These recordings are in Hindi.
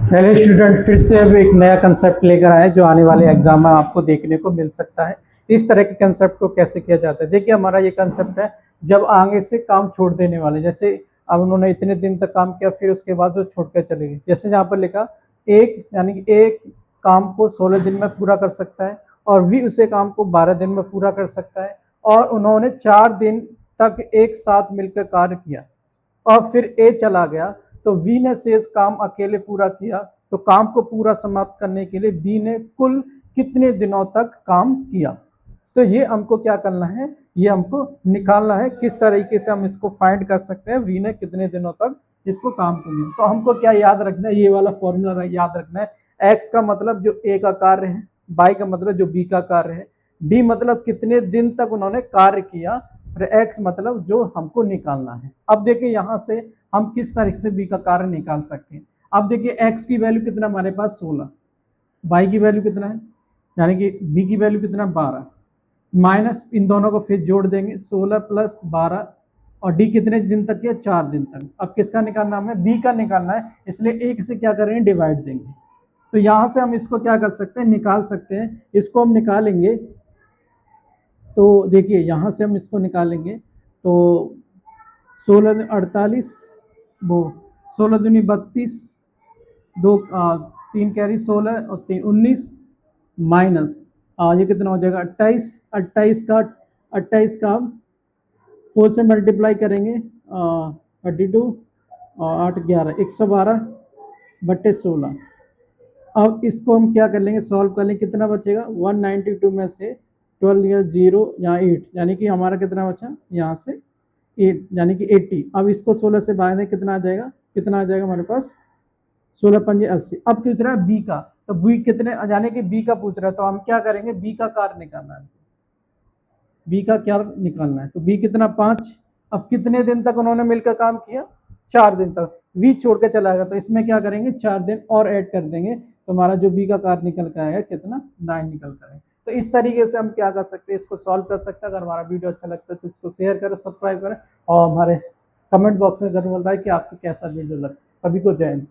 हेलो स्टूडेंट, फिर से अब एक नया कंसेप्ट लेकर आए जो आने वाले एग्जाम में आपको देखने को मिल सकता है। इस तरह के कंसेप्ट को कैसे किया जाता है, देखिए हमारा ये कंसेप्ट है जब आगे से काम छोड़ देने वाले, जैसे अब उन्होंने इतने दिन तक काम किया फिर उसके बाद वो छोड़ कर चले गए। जैसे यहाँ पर लिखा एक, यानी कि एक काम को 16 दिन में पूरा कर सकता है और वी उसे काम को 12 दिन में पूरा कर सकता है और उन्होंने 4 दिन तक एक साथ मिलकर कार्य किया और फिर ए चला गया तो वी ने शेष काम अकेले पूरा किया। तो काम को पूरा समाप्त करने के लिए बी ने कुल कितने दिनों तक काम किया। तो ये हमको क्या करना है, ये हमको निकालना है किस तरीके से हम इसको फाइंड कर सकते हैं वी ने कितने दिनों तक इसको काम किया। तो हमको क्या याद रखना है, ये वाला फॉर्मूला याद रखना है। एक्स का मतलब जो ए का कार्य है, बाई का मतलब जो बी का कार्य है, डी मतलब कितने दिन तक उन्होंने कार्य किया, फिर एक्स मतलब जो हमको निकालना है। अब देखिए यहाँ से हम किस तरीके से बी का कार्य निकाल सकते हैं। अब देखिए एक्स की वैल्यू कितना हमारे पास 16, बाई की वैल्यू कितना है, यानी कि बी की वैल्यू कितना 12, माइनस इन दोनों को फिर जोड़ देंगे 16 प्लस 12 और डी कितने दिन तक किया, 4 दिन तक। अब किसका निकालना है, बी का निकालना है, इसलिए एक से क्या करेंगे, डिवाइड देंगे। तो यहाँ से हम इसको क्या कर सकते हैं, निकाल सकते हैं। इसको हम निकालेंगे तो देखिए यहाँ से हम इसको निकालेंगे तो 16 48, वो 16 दूनी 32, दो 3 कैरी 16 और 3 19, माइनस ये कितना हो जाएगा 28, 28 का हम 4 से मल्टीप्लाई करेंगे 32 और 8 11 112/16। अब इसको हम क्या कर लेंगे, सॉल्व कर लेंगे, कितना बचेगा 192 में से 12 0 यहाँ 8, यानी कि हमारा कितना बचा यहाँ से 8, यानी कि 80। अब इसको 16 से भाग दें, कितना आ जाएगा, कितना आ जाएगा हमारे पास 16 पंजे 80। अब पूछ रहा है बी का, तो बी कितने, यानी कि बी का पूछ रहा है, तो हम क्या करेंगे, बी का कार्य निकालना है, बी का क्या निकालना है। तो बी कितना 5। अब कितने दिन तक उन्होंने मिलकर काम किया, 4 दिन तक। वी छोड़ के चला गया तो इसमें क्या करेंगे, 4 दिन और ऐड कर देंगे, तो हमारा जो बी का कार्य निकल कर आएगा कितना 9 निकल कर आएगा। तो इस तरीके से हम क्या कर सकते हैं, इसको सॉल्व कर सकते हैं। अगर हमारा वीडियो अच्छा लगता है तो इसको शेयर करें, सब्सक्राइब करें और हमारे कमेंट बॉक्स में जरूर बताएं कि आपको कैसा वीडियो लगा। सभी को जय हिंद।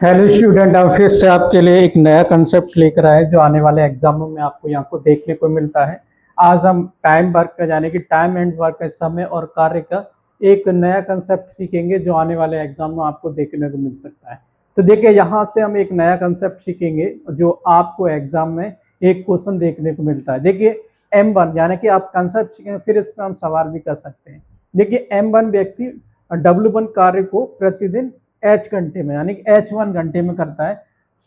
हेलो स्टूडेंट, हम फिर से आपके लिए एक नया कंसेप्ट लेकर आए जो आने वाले एग्जामों में आपको यहाँ को देखने को मिलता है। आज हम टाइम वर्क का, यानी कि टाइम एंड वर्क का, समय और कार्य का एक नया कंसेप्ट सीखेंगे जो आने वाले एग्जाम में आपको देखने को मिल सकता है। तो देखिए यहाँ से हम एक नया कंसेप्ट सीखेंगे जो आपको एग्जाम में एक क्वेश्चन देखने को मिलता है। देखिए M1, यानी कि आप कंसेप्ट सीखेंगे फिर इस पर हम सवाल भी कर सकते हैं। देखिए M1 व्यक्ति W1 कार्य को प्रतिदिन H घंटे में, यानी कि H1 घंटे में करता है,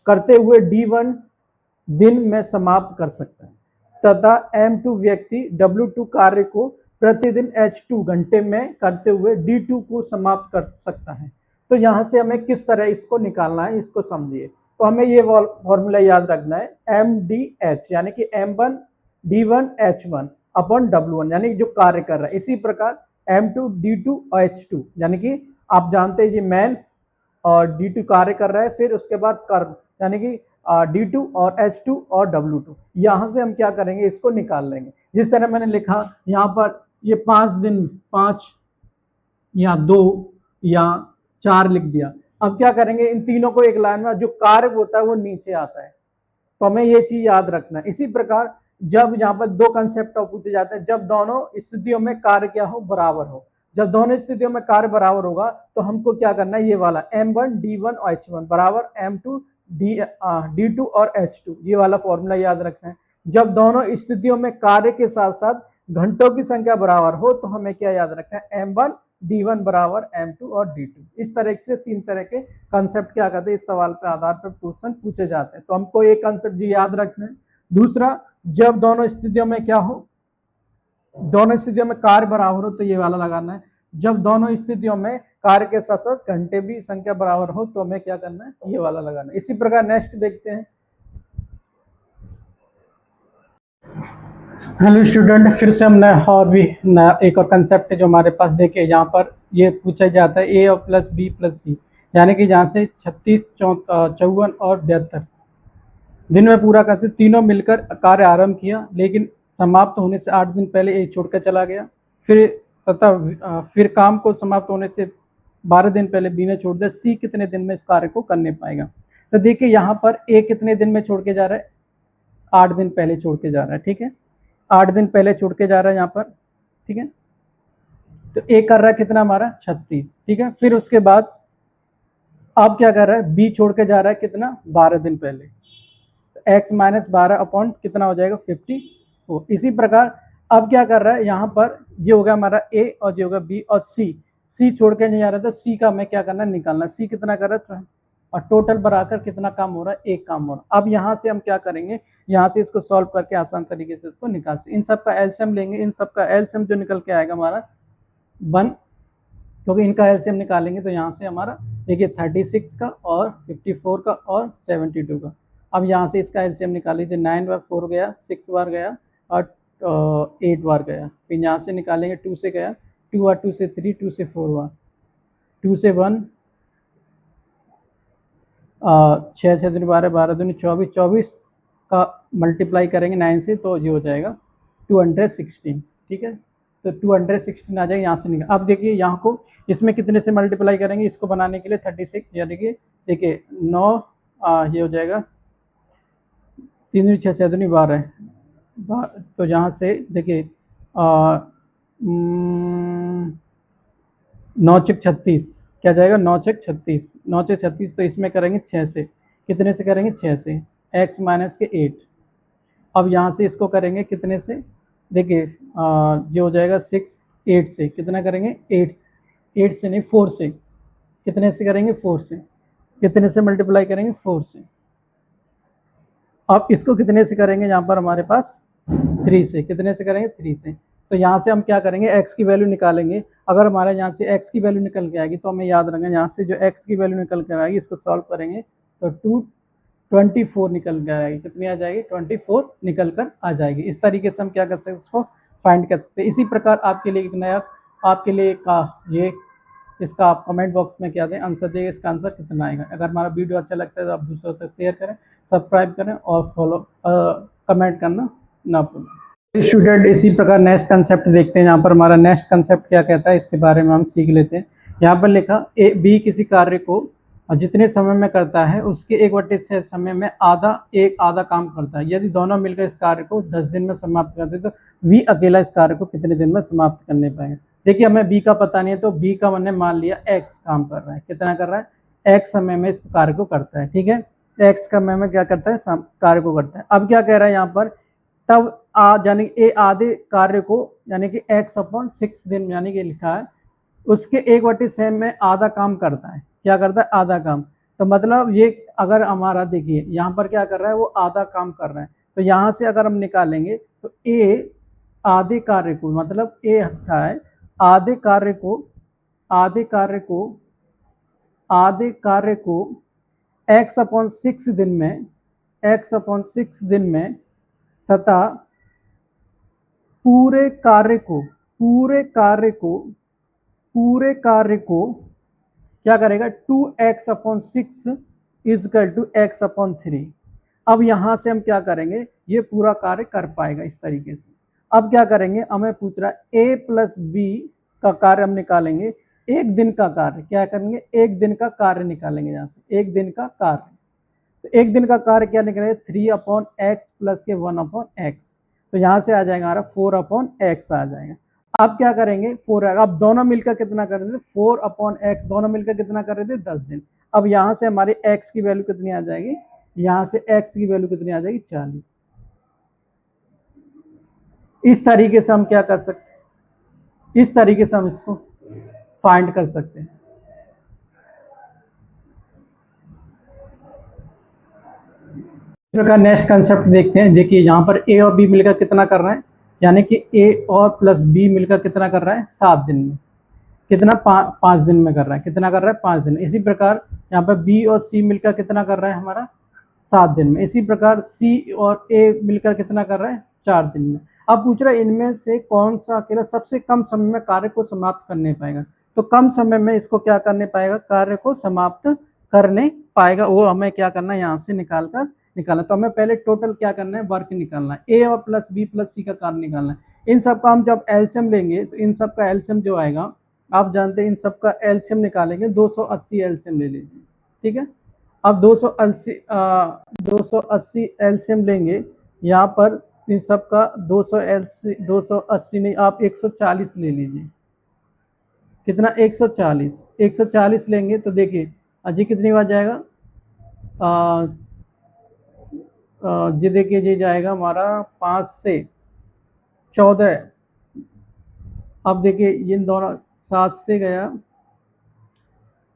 करते हुए D1 दिन में समाप्त कर सकता है, तथा M2 व्यक्ति W2 कार्य को प्रतिदिन H2 घंटे में करते हुए D2 को समाप्त कर सकता है। तो यहाँ से हमें किस तरह इसको निकालना है, इसको समझिए। तो हमें ये फॉर्मूला याद रखना है, MDH, यानी कि M1 D1 H1 upon W1, यानी जो कार्य कर रहा है। इसी प्रकार M2 D2 और H2, यानी कि आप जानते हैं ये मैन और D2 कार्य कर रहा है, फिर उसके बाद कर्म, यानी कि D2 और H2 और W2। यहाँ से हम क्या करेंगे, इसको निकाल लेंगे। जिस तरह मैंने लिखा यहाँ पर, ये 5 दिन, 5 या 2 या 4 लिख दिया। अब क्या करेंगे, इन तीनों को एक लाइन में, जो कार्य होता है वो नीचे आता है, तो हमें ये चीज याद रखना है। इसी प्रकार जब यहाँ पर दो कंसेप्ट पूछे जाते हैं, जब दोनों स्थितियों में कार्य क्या हो, बराबर हो। जब दोनों स्थितियों में कार्य बराबर होगा तो हमको क्या करना है, ये वाला M1 D1 और H1 बराबर M2 D2 और H2, ये वाला फॉर्मूला याद रखना है। जब दोनों स्थितियों में कार्य के साथ साथ घंटों की संख्या बराबर हो तो हमें क्या याद रखना है, M1 D1 बराबर M2 और D2। इस तरह से 3 तरह के कंसेप्ट क्या कहते हैं, इस सवाल के आधार पर क्वेश्चन पूछे जाते हैं। तो हमको एक कंसेप्ट याद रखना है। दूसरा, जब दोनों स्थितियों में क्या हो, दोनों स्थितियों में कार्य बराबर हो तो ये वाला लगाना है। जब दोनों स्थितियों में कार्य के साथ साथ घंटे भी संख्या बराबर हो तो हमें क्या करना है, ये वाला लगाना है। इसी प्रकार नेक्स्ट देखते हैं। हेलो स्टूडेंट, फिर से हम नया और भी नया एक और कंसेप्ट है जो हमारे पास। देखिए यहाँ पर ये पूछा जाता है A plus B plus C, यानी कि जहाँ से 36, 54 और 72 दिन में पूरा करते तीनों मिलकर कार्य आरंभ किया, लेकिन समाप्त होने से 8 दिन पहले ए छोड़कर चला गया। फिर काम को समाप्त होने से 12 दिन पहले बी ने छोड़ दिया, सी कितने दिन में इस कार्य को करने पाएगा। तो देखिए यहाँ पर ए कितने दिन में छोड़ के जा रहा है, 8 दिन पहले छोड़ के जा रहा है, ठीक है, 8 दिन पहले छोड़ के जा रहा है यहाँ पर, ठीक है। तो ए कर रहा है कितना हमारा 36, ठीक है। फिर उसके बाद अब क्या कर रहा है, बी छोड़ के जा रहा है कितना 12 दिन पहले, तो एक्स माइनस 12 अपॉन कितना हो जाएगा 54। इसी प्रकार अब क्या कर रहा है यहाँ पर, ये होगा हमारा ए और ये होगा बी, और सी छोड़ के नहीं आ रहा था, सी का हमें क्या करना है निकालना, सी कितना कर रहा है, और टोटल बढ़ाकर कितना काम हो रहा है, एक काम हो रहा है। अब यहाँ से हम क्या करेंगे, यहाँ से इसको सॉल्व करके आसान तरीके से इसको निकाल सकते। इन सब का एलसीएम लेंगे, इन सब का एलसीएम जो निकल के आएगा हमारा 1, क्योंकि इनका एलसीएम निकालेंगे तो यहाँ से हमारा देखिए 36 का और 54 का और 72 का। अब यहाँ से इसका एलसीएम निकाल लीजिए, 9 बार 4 गया, 6 बार गया और 8 बार गया। फिर यहाँ से निकालेंगे 2 से गया, 2 बार 2 से 3, 2 से 4 बार, 2 से 1, 6 6 दूनी 12, 12 दूनी 24, 24 का मल्टीप्लाई करेंगे 9 से तो ये हो जाएगा 216, ठीक है। तो 216 आ जाएगा, यहाँ से निकाल। अब देखिए यहाँ को इसमें कितने से मल्टीप्लाई करेंगे इसको बनाने के लिए, 36, यानी कि देखिए 9 ये हो जाएगा 3 दूनी 6, 6 दूनी 12, तो यहाँ से देखिए 9 6 36 क्या जाएगा, 9 6 36, 9 6 36, तो इसमें करेंगे 6 से, कितने से करेंगे 6 से, x माइनस के 8। अब यहाँ से इसको करेंगे कितने से, देखिए जो हो जाएगा 6 8 से, कितना करेंगे 8 से नहीं 4 से, कितने से करेंगे 4 से, कितने से मल्टीप्लाई करेंगे 4 से। अब इसको कितने से करेंगे, यहाँ पर हमारे पास 3 से, कितने से करेंगे 3 से। तो यहाँ से हम क्या करेंगे, x की वैल्यू निकालेंगे। अगर हमारे यहाँ से x की वैल्यू निकल के आएगी तो हमें याद रखना, यहाँ से जो x की वैल्यू निकल कर आएगी इसको सॉल्व करेंगे तो 224 निकल कर आएगी, कितनी आ जाएगी 24 निकल कर आ जाएगी। इस तरीके से हम क्या कर सकते हैं, उसको फाइंड कर सकते हैं। इसी प्रकार आपके लिए एक नया, आपके लिए का ये इसका आप कमेंट बॉक्स में क्या दें आंसर दें, इसका आंसर कितना आएगा। अगर हमारा वीडियो अच्छा लगता है तो आप दूसरों तक शेयर करें, सब्सक्राइब करें और फॉलो कमेंट करना ना भूलें। स्टूडेंट इसी प्रकार नेक्स्ट कंसेप्ट देखते हैं। यहाँ पर हमारा नेक्स्ट कंसेप्ट क्या कहता है इसके बारे में हम सीख लेते हैं। यहाँ पर लिखा ए बी किसी कार्य को जितने समय में करता है उसके 1/6 समय में आधा काम करता है। यदि दोनों मिलकर इस कार्य को 10 दिन में समाप्त करते तो वी अकेला इस कार्य को कितने दिन में समाप्त करने पाएगा। देखिए हमें बी का पता नहीं है तो बी का मैंने मान लिया एक्स काम कर रहा है, कितना कर रहा है एक्स समय में इस कार्य को करता है, ठीक है, एक्स समय में क्या करता है कार्य को करता है। अब क्या कह रहा है यहाँ पर, तब यानी ए आधे कार्य को यानी कि x/6 दिन यानी कि लिखा है उसके 1/6 में आधा काम करता है, क्या करता है आधा काम। तो मतलब ये अगर हमारा देखिए यहाँ पर क्या कर रहा है वो आधा काम कर रहा है, तो यहाँ से अगर हम निकालेंगे तो ए आधे कार्य को मतलब ए हटा है आधे कार्य को x/6 दिन में तथा पूरे कार्य को क्या करेगा 2x/6 इजकल टू x/3। अब यहाँ से हम क्या करेंगे, ये पूरा कार्य कर पाएगा इस तरीके से। अब क्या करेंगे, हमें पूछ रहा है a प्लस बी का कार्य हम निकालेंगे, एक दिन का कार्य क्या करेंगे, एक दिन का कार्य निकालेंगे। यहाँ से एक दिन का कार्य, तो एक दिन का कार्य क्या निकलेगा 3/x प्लस के 1/x, तो यहाँ से आ जाएगा हमारा 4/x आ जाएगा। अब क्या करेंगे 4, अब दोनों मिलकर कितना कर रहे थे 4/x, दोनों मिलकर कितना कर रहे थे 10 दिन। अब यहाँ से हमारे x की वैल्यू कितनी आ जाएगी, यहाँ से x की वैल्यू कितनी आ जाएगी 40। इस तरीके से हम क्या कर सकते हैं, इस तरीके से हम इसको फाइंड कर सकते हैं। प्रकार नेक्स्ट कंसेप्ट देखते हैं। देखिए यहाँ पर ए और बी मिलकर कितना कर रहा है, यानी कि ए और प्लस बी मिलकर कितना कर रहा है 7 दिन में, कितना 5 दिन में कर रहा है, कितना कर रहा है 5 दिन में। इसी प्रकार यहाँ पर बी और सी मिलकर कितना कर रहा है हमारा 7 दिन में। इसी प्रकार सी और ए मिलकर कितना कर रहा है 4 दिन में। अब पूछ रहा है इनमें से कौन सा अकेला सबसे कम समय में कार्य को समाप्त करने पाएगा, तो कम समय में इसको क्या करने पाएगा, कार्य को समाप्त करने पाएगा, वो हमें क्या करना है यहाँ से निकालना। तो हमें पहले टोटल क्या करना है, वर्क निकालना है, ए और प्लस बी प्लस सी का कार्य निकालना है। इन सब का हम जब एलसीएम लेंगे तो इन सब का एलसीएम जो आएगा आप जानते हैं इन सब का एलसीएम निकालेंगे, 280 एलसीएम ले लीजिए, ठीक है। अब 280 एलसीएम लेंगे, यहाँ पर इन सब का 280 नहीं, आप 140 ले लीजिए। कितना? 140 लेंगे तो देखिए अजी कितनी बार जाएगा, जी देखिए ये जाएगा हमारा 5 से 14। अब देखिए इन दोनों 7 से गया,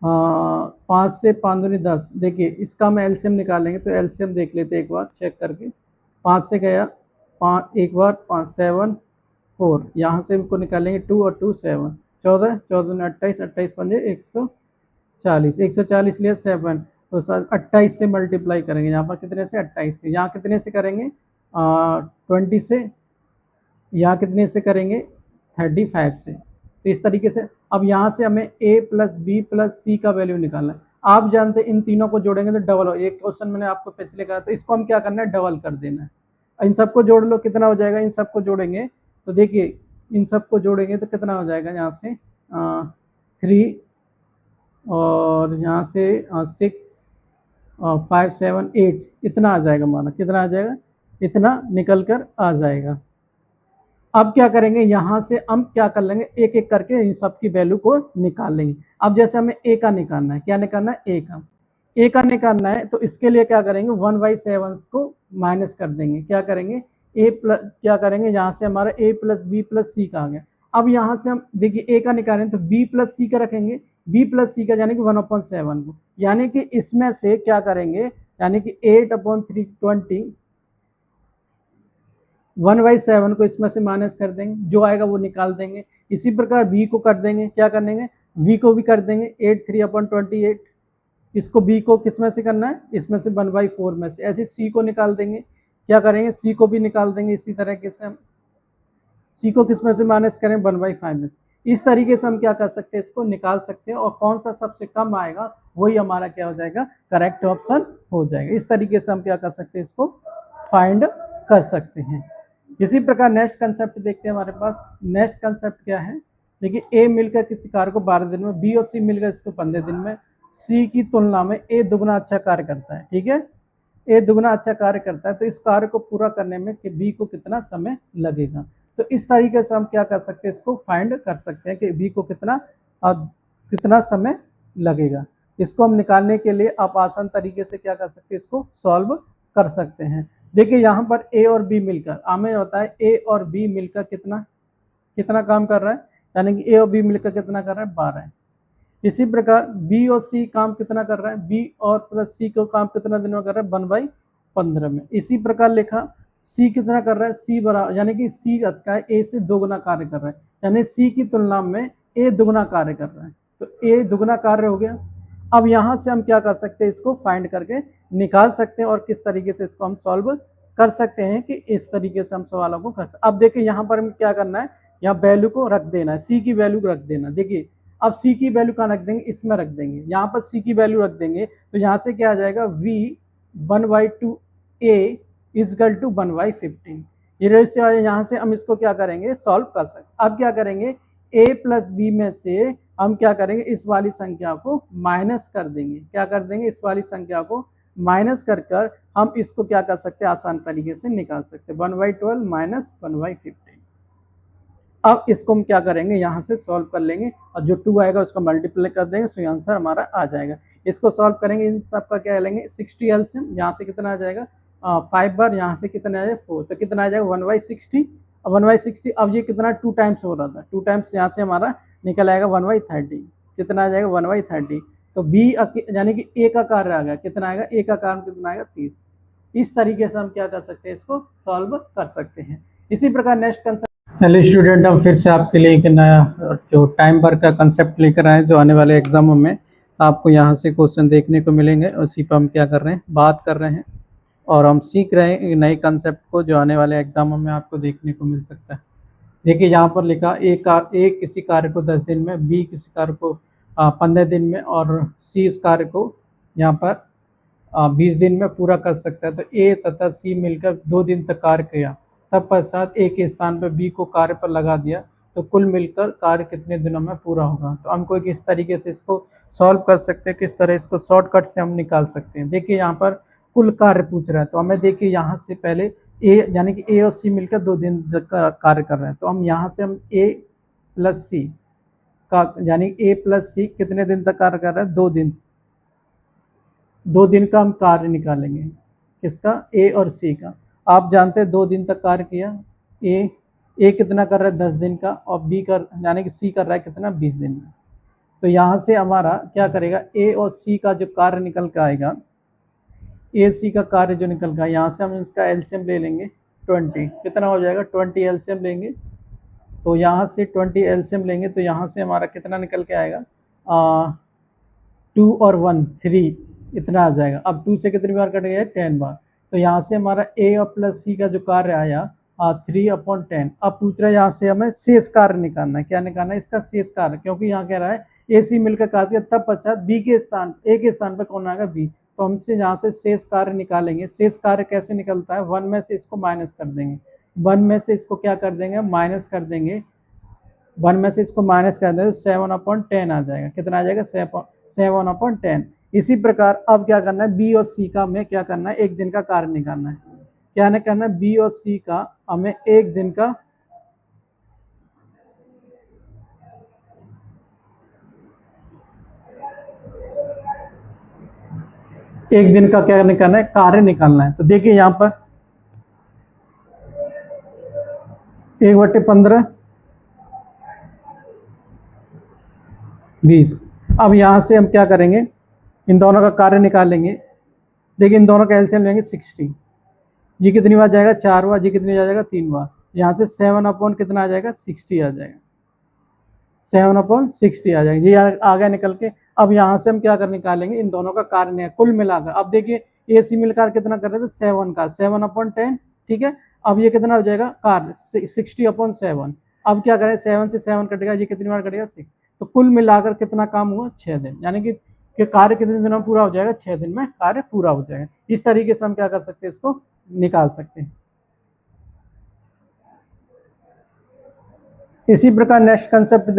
5 से 5 दूनी 10। देखिए इसका हम एलसीएम निकालेंगे तो एलसीएम देख लेते एक बार चेक करके। 5 से गया 5 एक बार, 5 7 4, यहाँ से इनको निकालेंगे 2 और 2 7, 14 14 28, 28 पंजे 140, 140 लिया 7, तो 28 से मल्टीप्लाई करेंगे। यहाँ पर कितने से? 28 से। यहाँ कितने से करेंगे? 20 से। यहाँ कितने से करेंगे? 35 से। तो इस तरीके से अब यहाँ से हमें a प्लस बी प्लस सी का वैल्यू निकालना है। आप जानते हैं इन तीनों को जोड़ेंगे तो डबल हो। एक क्वेश्चन मैंने आपको पिछले कहा, तो इसको हम क्या करना है? डबल कर देना है। इन सबको जोड़ लो, कितना हो जाएगा? इन सबको जोड़ेंगे तो देखिए इन सबको जोड़ेंगे तो कितना हो जाएगा? यहाँ से 3 और यहाँ से 6 5 7 8, इतना आ जाएगा। माना कितना आ जाएगा? इतना निकल कर आ जाएगा। अब क्या करेंगे? यहाँ से हम क्या कर लेंगे? एक एक करके इन सब की वैल्यू को निकाल लेंगे। अब जैसे हमें ए का निकालना है, क्या निकालना है? ए का निकालना है, तो इसके लिए क्या करेंगे? 1/7 को माइनस कर देंगे। क्या करेंगे? ए प्लस क्या करेंगे? यहाँ से हमारा a प्लस बी प्लस सी का आ गया। अब यहाँ से हम देखिए ए का निकालें तो b प्लस सी का रखेंगे, b प्लस सी का यानी कि 1/7 को, यानी कि इसमें से क्या करेंगे? यानी कि 8/320 1/7 को इसमें से माइनस कर देंगे, जो आएगा वो निकाल देंगे। इसी प्रकार b को कर देंगे, क्या कर देंगे? v को भी कर देंगे 8/3/28। इसको b को किस में से करना है? इसमें से 1/4 में से। ऐसे c को निकाल देंगे, क्या करेंगे? c को भी निकाल देंगे इसी तरीके से। हम c को किस में से माइनस करें? 1/5 में। इस तरीके से हम क्या कर सकते हैं? इसको निकाल सकते हैं, और कौन सा सबसे कम आएगा वही हमारा क्या हो जाएगा? करेक्ट ऑप्शन हो जाएगा। इस तरीके से हम क्या कर सकते हैं? इसको फाइंड कर सकते हैं। इसी प्रकार नेक्स्ट कंसेप्ट देखते हैं हमारे पास। नेक्स्ट कंसेप्ट क्या है? देखिए ए मिलकर किसी कार्य को 12 दिन में, बी और सी मिलकर इसको 15 दिन में, सी की तुलना में ए दुगना अच्छा कार्य करता है। ठीक है, ए दुगना अच्छा कार्य करता है, तो इस कार्य को पूरा करने में कि बी को कितना समय लगेगा। तो इस तरीके से हम क्या कर सकते हैं? इसको फाइंड कर सकते हैं कि बी को कितना समय लगेगा। इसको हम निकालने के लिए आप आसान तरीके से क्या कर सकते हैं? इसको सॉल्व कर सकते हैं। देखिए यहाँ पर ए और बी मिलकर, हमें होता है ए और बी मिलकर कितना काम कर रहा है, यानी कि ए और बी मिलकर कितना कर रहा है? 12। इसी प्रकार बी और सी काम कितना कर रहा है? बी और प्लस सी को काम कितना दिन में कर रहा है? 1/15 में। इसी प्रकार लिखा सी कितना कर रहा है? सी बराबर, यानी कि सी का ए से दोगुना कार्य कर रहा है, यानी सी की तुलना में ए दुगुना कार्य कर रहा है, तो ए दुगुना कार्य हो गया। अब यहाँ से हम क्या कर सकते हैं? इसको फाइंड करके निकाल सकते हैं, और किस तरीके से इसको हम सॉल्व कर सकते हैं कि इस तरीके से हम सवालों को कर सकते। अब देखिए यहाँ पर हमें क्या करना है? यहाँ वैल्यू को रख देना है, सी की वैल्यू रख देना। देखिए अब सी की वैल्यू कहाँ रख देंगे? इसमें रख देंगे। यहाँ पर सी की वैल्यू रख देंगे तो यहाँ से क्या आ जाएगा? v 1/2 a is equal to 1/15। ये यहाँ से हम इसको क्या करेंगे? सॉल्व कर सकते। अब क्या करेंगे? a प्लस बी में से हम क्या करेंगे? इस वाली संख्या को माइनस कर देंगे। क्या कर देंगे? इस वाली संख्या को माइनस कर हम इसको क्या कर सकते हैं? आसान तरीके से निकाल सकते हैं। 1/12 माइनस 1/15। अब इसको हम क्या करेंगे? यहाँ से सॉल्व कर लेंगे, और जो 2 आएगा उसको मल्टीप्लाई कर देंगे, सो आंसर हमारा आ जाएगा। इसको सॉल्व करेंगे, इन सब का क्या लेंगे? 60 एलसीएम। यहाँ से कितना आ जाएगा? 5 बार, यहाँ से कितना आ जाएगा? 4, तो कितना आ जाएगा? 1/60। अब 1/60, अब ये कितना 2 टाइम्स हो रहा था, 2 टाइम्स यहाँ से हमारा निकल आएगा 1/30। कितना आ जाएगा? 1/30। तो बी यानी कि ए का कार्य आ गया, कितना आएगा? ए का कार्य कितना आएगा? 30। इस तरीके से हम क्या कर सकते हैं? इसको सॉल्व कर सकते हैं। इसी प्रकार नेक्स्ट कंसेप्ट। हेलो स्टूडेंट, हम फिर से आपके लिए एक नया जो टाइम वर्क का कंसेप्ट लेकर आए, जो आने वाले एग्जामों में आपको यहाँ से क्वेश्चन देखने को मिलेंगे, उसी पर हम क्या कर रहे हैं? बात कर रहे हैं, और हम सीख रहे हैं नए कंसेप्ट को जो आने वाले एग्जामों में आपको देखने को मिल सकता है। देखिए यहाँ पर लिखा ए किसी कार्य को 10 दिन में, बी किसी कार्य को 15 दिन में, और सी इस कार्य को यहाँ पर 20 दिन में पूरा कर सकता है। तो ए तथा सी मिलकर 2 दिन तक कार्य किया, तब पश्चात ए के स्थान पर बी को कार्य पर लगा दिया, तो कुल मिलकर कार्य कितने दिनों में पूरा होगा। तो हम कोई किस तरीके से इसको सॉल्व कर सकते हैं, किस तरह इसको शॉर्टकट से हम निकाल सकते हैं। देखिए यहाँ पर कुल कार्य पूछ रहा है, तो हमें देखिए यहाँ से पहले ए यानी कि ए और सी मिलकर 2 दिन तक का कार्य कर रहे हैं, तो हम यहाँ से हम ए प्लस सी का यानी ए प्लस सी कितने दिन तक कार्य कर रहा है, 2 दिन। 2 दिन का हम कार्य निकालेंगे, किसका, ए और सी का। आप जानते हैं 2 दिन तक कार्य किया, ए कितना कर रहा है 10 दिन का, और बी कर यानी कि सी कर रहा है कितना 20 दिन में। तो यहाँ से हमारा क्या करेगा, ए और सी का जो कार्य निकल के आएगा, ए सी का कार्य जो निकल का, यहाँ से हम इसका एलसीएम ले लेंगे 20, कितना हो जाएगा 20 एलसीएम लेंगे। तो यहाँ से 20 एलसीएम लेंगे तो यहाँ से हमारा कितना निकल के आएगा, 2 और 1 3 इतना आ जाएगा। अब 2 से कितनी बार कट गया, 10 बार। तो यहाँ से हमारा ए और प्लस सी का जो कार्य आया 3/10। अब पूछ रहा है यहाँ से हमें शेष कार्य निकालना है, क्या निकालना है, इसका शेष कार्य, क्योंकि यहाँ कह रहा है ए सी मिलकर कार्य किया, तब पश्चात बी के स्थान, ए के स्थान पर कौन आएगा, बी। तो हमसे यहाँ से शेष कार्य निकालेंगे। शेष कार्य कैसे निकलता है, 1 में से इसको माइनस कर देंगे, 1 में से इसको क्या कर देंगे, माइनस कर देंगे, 1 में से इसको माइनस कर देंगे तो 7/10 आ जाएगा। कितना आ जाएगा, 7/10। इसी प्रकार अब क्या करना है, बी और सी का हमें क्या करना है, 1 दिन का कार्य निकालना है। क्या नहीं करना है, बी और सी का हमें 1 दिन का क्या निकालना है, कार्य निकालना है। तो देखिए यहाँ पर 1/15 20। अब यहाँ से हम क्या करेंगे, इन दोनों का कार्य निकालेंगे। देखिए इन दोनों का एलसीएम लेंगे 60, ये कितनी बार जाएगा, 4 बार, ये कितनी बार जाएगा, 3 बार। यहाँ से 7 कितना आ जाएगा, 60 आ जाएगा, 7/60 आ जाएगा, ये आ गया निकल के। अब यहाँ से हम क्या कर निकालेंगे, इन दोनों का कार्य कुल मिलाकर। अब देखिए ए सी मिलकर कितना कर रहे थे, 7 का, 7/10, ठीक है। अब ये कितना हो जाएगा, कार्य 60/7। अब क्या करें, 7 से 7 कटेगा, ये कितनी बार कटेगा, 6। तो कुल मिलाकर कितना काम हुआ, 6 दिन, यानी कि कार्य कितने दिनों में पूरा हो जाएगा, 6 दिन में कार्य पूरा हो जाएगा। इस तरीके से हम क्या कर सकते हैं, इसको निकाल सकते हैं। इसी प्रकार नेक्स्ट कंसेप्ट